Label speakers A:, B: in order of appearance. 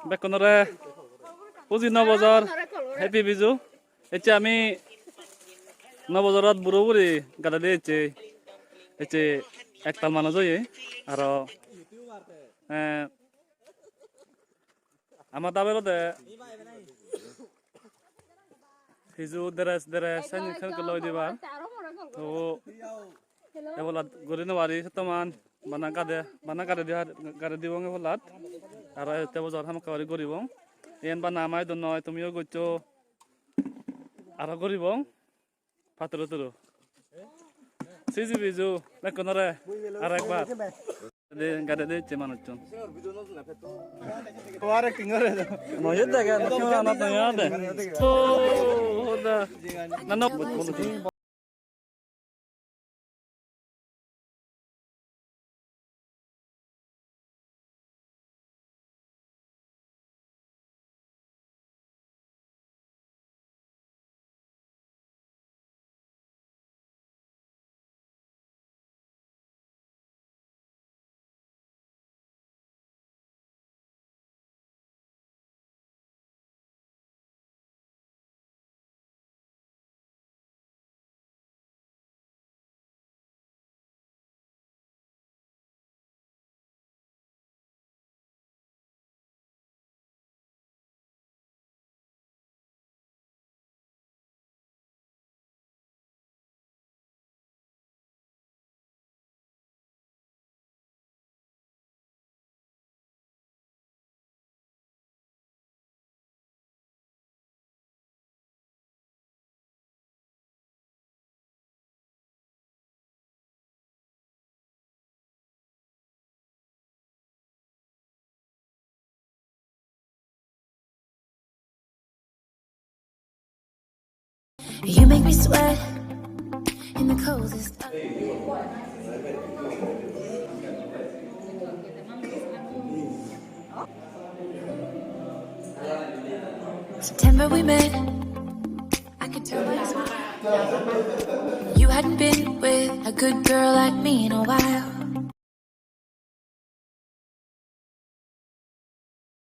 A: বেকনরে পুঁজি নবজর হ্যাপি বিজু এতে আমি নবজরত বুড়ো বুড়ি গাদা দিয়েছে এতে একতাল মানুষ হয়ে আর আমার দাবেরতে হিজু দেরেস সাইন খানকে লই দিবার তো এবেলা গড়ি নেওয়ারি সেতমান বানা কাদে গাড়ি দিব এবেলাত আর এতে বজর হামকাওয়ারি গরিব এন বানা আমায় তো নয় তুমিও গইছো আর গরিব পাতর তুরু সিজি বিজু বেকনরে আর একবার গাড়ি দিচ্ছে মানুষজন নয় দেখা না না না
B: You make me sweat in the coldest. September we met. I could tell by your smile you hadn't been with a good girl like me in a while.